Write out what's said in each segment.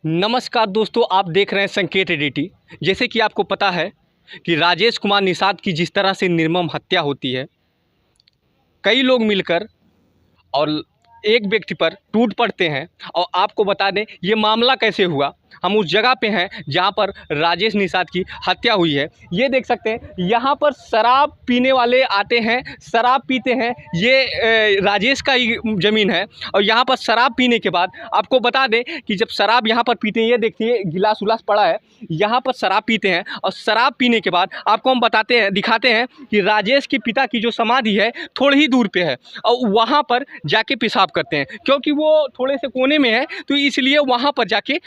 नमस्कार दोस्तों, आप देख रहे हैं संकेत एडिटी। जैसे कि आपको पता है कि राजेश कुमार निषाद की जिस तरह से निर्मम हत्या होती है, कई लोग मिलकर और एक व्यक्ति पर टूट पड़ते हैं। और आपको बता दें ये मामला कैसे हुआ। हम उस जगह पे हैं जहां पर राजेश निषाद की हत्या हुई है। ये देख सकते हैं यहाँ पर शराब पीने वाले आते हैं, शराब पीते हैं। ये राजेश का ही ज़मीन है और यहाँ पर शराब पीने के बाद आपको बता दें कि जब शराब यहाँ पर पीते हैं, ये देखिए गिलास उलास पड़ा है, यहाँ पर शराब पीते हैं। और शराब पीने के बाद आपको हम दिखाते हैं कि राजेश के पिता की जो समाधि है थोड़ी ही दूर पे है और वहाँ पर जाके पेशाब करते हैं। क्योंकि वो थोड़े से कोने में है तो इसलिए वहाँ पर जाके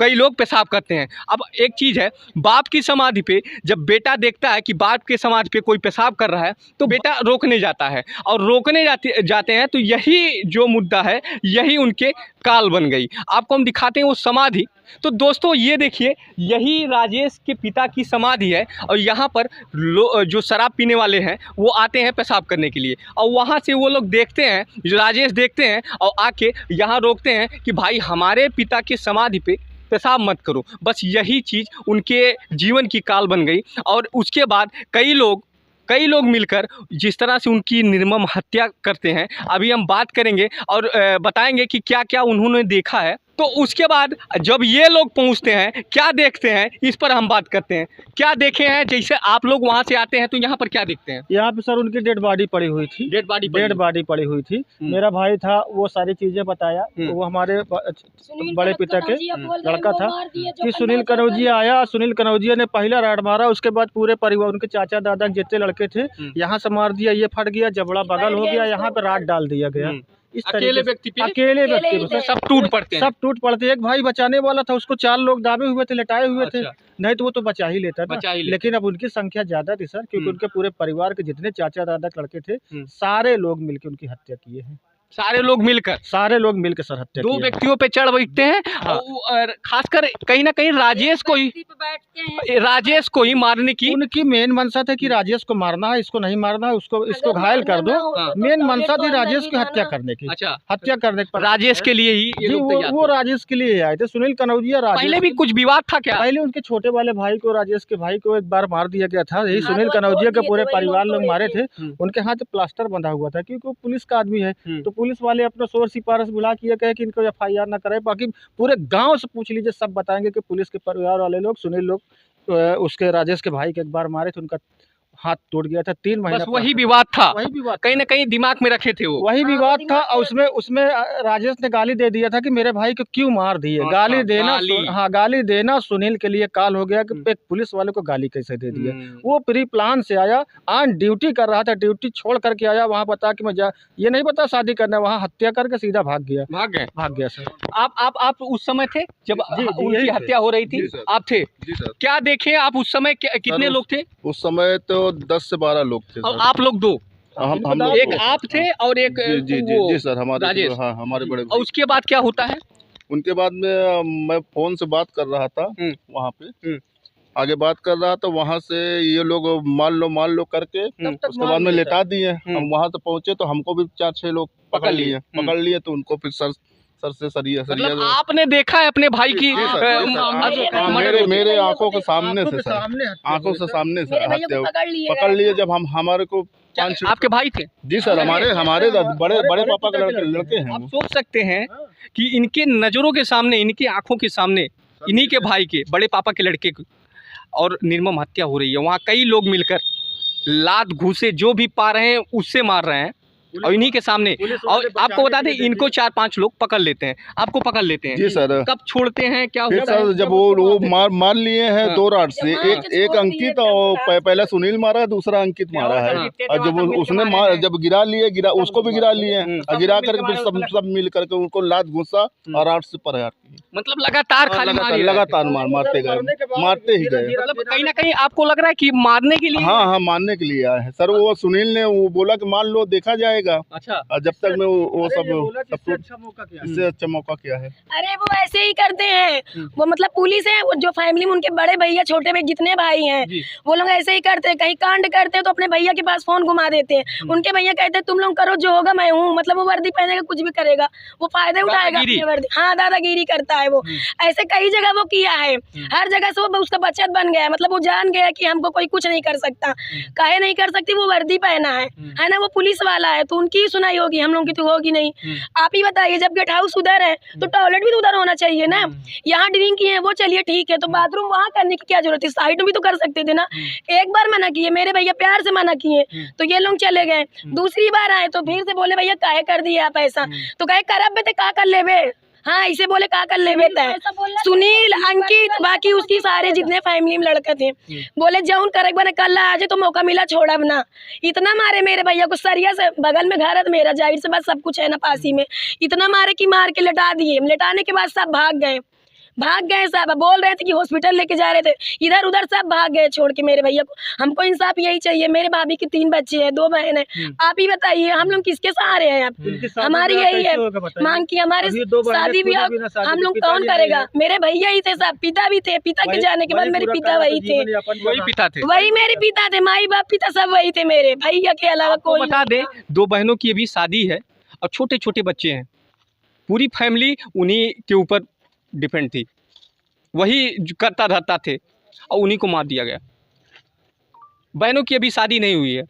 कई लोग पेशाब करते हैं। अब एक चीज़ है, बाप की समाधि पे जब बेटा देखता है कि बाप के समाधि पे कोई पेशाब कर रहा है तो बेटा रोकने जाता है और रोकने जाते हैं तो यही जो मुद्दा है, यही उनके काल बन गई। आपको हम दिखाते हैं वो समाधि। तो दोस्तों ये देखिए, यही राजेश के पिता की समाधि है और यहाँ पर जो शराब पीने वाले हैं वो आते हैं पेशाब करने के लिए और वहाँ से वो लोग देखते हैं, जो राजेश देखते हैं और आके यहाँ रोकते हैं कि भाई हमारे पिता की समाधि पे पेशाब मत करो। बस यही चीज़ उनके जीवन की काल बन गई। और उसके बाद कई लोग मिलकर जिस तरह से उनकी निर्मम हत्या करते हैं, अभी हम बात करेंगे और बताएंगे कि क्या क्या उन्होंने देखा है। तो उसके बाद जब ये लोग पहुंचते हैं, क्या देखते हैं, इस पर हम बात करते हैं। क्या देखे हैं, जैसे आप लोग वहां से आते हैं तो यहाँ पर क्या देखते हैं? यहाँ पे सर उनकी डेड बॉडी पड़ी हुई थी। डेड बॉडी पड़ी हुई थी। मेरा भाई था, वो सारी चीजें बताया। वो हमारे बड़े पिता के लड़का था कि सुनील कनौजिया आया। सुनील कनौजिया ने पहला राड मारा, उसके बाद पूरे परिवार, उनके चाचा दादा जितने लड़के थे यहाँ से मार दिया। ये फट गया, जबड़ा बगल हो गया, यहाँ पे राड डाल दिया गया। इस अकेले व्यक्ति पे सब टूट पड़ते। एक भाई बचाने वाला था, उसको 4 लोग दाबे हुए थे, लटाए हुए थे। नहीं तो वो तो बचा ही लेता था। लेकिन अब उनकी संख्या ज्यादा थी सर, क्योंकि उनके पूरे परिवार के जितने चाचा दादा लड़के थे सारे लोग मिलकर उनकी हत्या किए हैं। सारे लोग मिलकर सर हत्या। 2 व्यक्तियों पे चढ़ बैठते हैं। हाँ। और खासकर कहीं ना कहीं राजेश को ही मारने की उनकी मेन मंशा था कि राजेश को मारना है, इसको नहीं मारना है, इसको घायल कर दो। मेन मंशा थी राजेश की हत्या करने की। अच्छा, हत्या करने पर राजेश के लिए ही वो राजेश के लिए आए थे। सुनील कनौजिया पहले भी कुछ विवाद था क्या? पहले उनके छोटे वाले भाई को, राजेश के भाई को एक बार मार दिया गया था। यही सुनील कनौजिया के पूरे परिवार लोग मारे थे। उनके हाथ प्लास्टर बंधा हुआ था क्योंकि वो पुलिस का आदमी है। तो पुलिस वाले अपना शोर सिफारिश बुला किया कहे कि इनको FIR ना करे। बाकी पूरे गांव से पूछ लीजिए, सब बताएंगे कि पुलिस के परिवार वाले लोग सुनील लोग उसके राजेश के भाई के एक बार मारे थे, उनका हाथ टूट गया था। 3 महीना वही विवाद था, कहीं ना कहीं दिमाग में रखे थे वो। वही विवाद था। और उसमें राजेश ने गाली दे दिया था कि मेरे भाई को क्यों मार दिए। गाली देना सुनील के लिए काल हो गया कि एक पुलिस वाले को गाली कैसे दे दिया। वो प्री प्लान से आया, ऑन ड्यूटी कर रहा था, ड्यूटी छोड़ करके आया वहाँ, बता कि मैं ये नहीं पता शादी करना, वहाँ हत्या करके सीधा भाग गया सर। आप उस समय थे जब उनकी हत्या हो रही थी? आप थे? क्या देखे आप उस समय? कितने लोग थे उस समय? तो 10 से 12 लोग थे। और आप लोग 2? हम लोग एक आप थे और एक जी सर, हमारे बड़े। और उसके बाद क्या होता है? उनके बाद में मैं फोन से बात कर रहा था, वहाँ पे आगे बात कर रहा था। वहाँ से ये लोग मान लो करके उसके बाद में लेटा दिए। हम वहाँ से पहुँचे तो हमको भी 4-6 लोग पकड़ लिए तो उनको फिर सर से सरिया मतलब आपने देखा है अपने भाई की? मेरे आंखों के सामने से पकड़ लिए। जब हमारे को आपके भाई थे? जी सर, हमारे बड़े पापा के लड़के हैं। आप सोच सकते हैं कि इनके नजरों के सामने, इनकी आंखों के सामने, इन्हीं के भाई के, बड़े पापा के लड़के की और निर्मम हत्या हो रही है। वहाँ कई लोग मिलकर लात घूसे जो भी पा रहे हैं उससे मार रहे हैं और इन्हीं के सामने। और आपको बता दें इनको 4-5 लोग पकड़ लेते हैं, आपको पकड़ लेते हैं। जी सर। कब छोड़ते हैं, क्या फिर होता सर जब वो मार लिए हैं 2 राड से, एक अंकित और पहला सुनील मारा है, दूसरा अंकित मारा है। और जब उसने जब गिरा उसको भी गिरा लिए और गिरा करके फिर सब मिल करके उनको लात घुसा और राड से प्रहार किए। मतलब लगातार मारते ही गए। मतलब कहीं ना कहीं आपको लग रहा है कि मारने के लिए? हाँ, मारने के लिए आए हैं सर। वो सुनील ने वो बोला कि मान लो देखा जाएगा। आएगा। अच्छा, और जब तक मैं वो सब इससे अच्छा मौका क्या है? इससे अच्छा मौका क्या है। अरे वो ऐसे ही करते हैं, वो मतलब पुलिस है, वो जो फैमिली में उनके बड़े भैया छोटे भाई जितने भाई हैं वो लोग ऐसे ही करते हैं। कहीं कांड करते हैं तो अपने भैया के पास फोन घुमा देते हैं। उनके भैया कहते हैं तुम लोग करो जो होगा मैं हूँ, मतलब वो वर्दी पहनेगा कुछ भी करेगा, वो फायदे उठाएगा अपनी वर्दी। हाँ, दादागिरी करता है वो। ऐसे कई जगह वो किया है, हर जगह से वो उसका बचत बन गया है। मतलब वो जान गया कि हमको कोई कुछ नहीं कर सकता। काहे नहीं कर सकती, वो वर्दी पहना है ना, वो पुलिस वाला है तो उनकी सुनाई होगी, हम लोग की तो होगी नहीं। आप ही बताइए, जब गेट हाउस उधर है तो टॉयलेट भी तो उधर होना चाहिए ना। यहाँ ड्रिंक किए वो चलिए ठीक है, तो बाथरूम वहाँ करने की क्या जरूरत है, साइड में भी तो कर सकते थे ना। एक बार मना किए, मेरे भैया प्यार से मना किए तो ये लोग चले गए। दूसरी बार आए तो फिर से बोले भैया काहे कर दिए आप ऐसा, तो कहे करब बे का कर लेबे। हाँ, इसे बोले का कर ले बेटा है। सुनील, अंकित, बाकी उसकी सारे जितने फैमिली में लड़के थे बोले जौन करे बने कल आज तो मौका मिला छोड़ब ना। इतना मारे मेरे भैया को, सरिया से बगल में घर है मेरा, जाहिर से बात सब कुछ है ना पासी में। इतना मारे कि मार के लेटा दिए। लेटाने के बाद सब भाग गए सब। बोल रहे थे कि हॉस्पिटल लेके जा रहे थे, इधर उधर सब भाग गए छोड़ के मेरे भैया को। हमको इंसाफ यही चाहिए। मेरे भाभी के 3 बच्चे हैं, 2 बहन है। आप ही बताइए हम लोग किसके सहारे हैं? आप हमारी यही है मांग की, हमारी शादी भी हम लोग कौन करेगा? मेरे भैया ही थे सब, पिता भी थे। पिता के जाने के बाद मेरे पिता वही थे, वही मेरे पिता थे। माई बाप पिता सब वही थे मेरे भैया के अलावा कोई। बता दें 2 बहनों की अभी शादी है और छोटे छोटे बच्चे हैं। पूरी फैमिली उन्हीं के ऊपर डिपेंड थी, वही करता धरता थे और उन्हीं को मार दिया गया। बहनों की अभी शादी नहीं हुई है।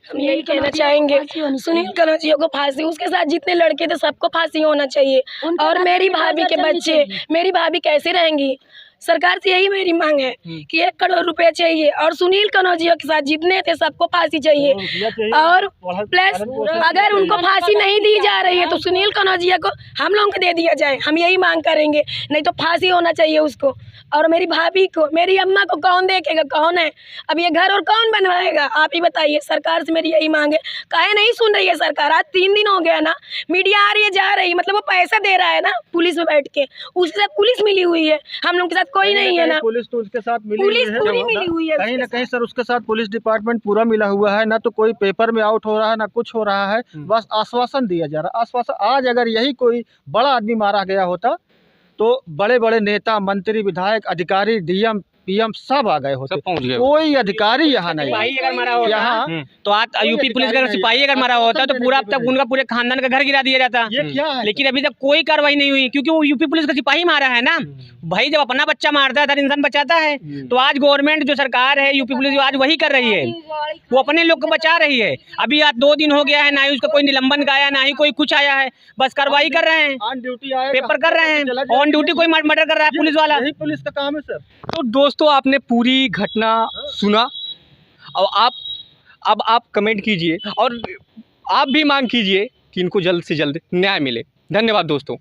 हम यही कहना चाहेंगे, सुनील कनौजिया को फांसी, उसके साथ जितने लड़के थे सबको फांसी होना चाहिए। और मेरी भाभी के बच्चे, मेरी भाभी कैसे रहेंगी? सरकार से यही मेरी मांग है कि 1 करोड़ रुपए चाहिए और सुनील कनौजिया के साथ जितने थे सबको फांसी चाहिए। और प्लस अगर उनको फांसी नहीं दी जा रही है तो सुनील कनौजिया को हम लोगों को दे दिया जाए, हम यही मांग करेंगे। नहीं तो फांसी होना चाहिए उसको। और मेरी भाभी को, मेरी अम्मा को कौन देखेगा? कौन है अब ये घर और कौन बनवाएगा? आप ही बताइए। सरकार से मेरी यही मांग है। काहे नहीं सुन रही है सरकार? आज 3 दिन हो गया ना, मीडिया आ रही है जा रही है, मतलब वो पैसा दे रहा है ना पुलिस में बैठ के, उसके साथ पुलिस मिली हुई है, हम लोग के साथ कोई नहीं है ना। पुलिस तो उसके साथ पुलिस पूरी मिली हुई है, कहीं ना कहीं सर उसके साथ पुलिस डिपार्टमेंट पूरा मिला हुआ है ना। तो कोई पेपर में आउट हो रहा है ना कुछ हो रहा है, बस आश्वासन दिया जा रहा है, आश्वासन। आज अगर यही कोई बड़ा आदमी मारा गया होता तो बड़े बड़े नेता, मंत्री, विधायक, अधिकारी, डीएम, पीएम सब आ गए होते। कोई अधिकारी यहाँ नहीं। अगर मारा होता यहाँ तो आज यूपी पुलिस का सिपाही अगर मारा होता तो पूरा अब तक उनका पूरे खानदान का घर गिरा दिया जाता। ये क्या है? लेकिन अभी तक कोई कार्रवाई नहीं हुई क्योंकि वो यूपी पुलिस का सिपाही मारा है ना। भाई जब अपना बच्चा मारता है तो इंसान बचाता है। तो आज गवर्नमेंट जो सरकार है, यूपी पुलिस आज वही कर रही है, वो अपने लोग को बचा रही है। अभी आज 2 दिन हो गया है, ना ही उसका कोई निलंबन का आया, ना ही कोई कुछ आया है, बस कार्रवाई कर रहे हैं, ऑन ड्यूटी आए, पेपर कर रहे हैं, ऑन ड्यूटी कोई मर्डर कर रहा है पुलिस वाला। यही पुलिस का काम है सर। तो दोस्तों आपने पूरी घटना सुना और अब आप कमेंट कीजिए और आप भी मांग कीजिए कि इनको जल्द से जल्द न्याय मिले। धन्यवाद दोस्तों।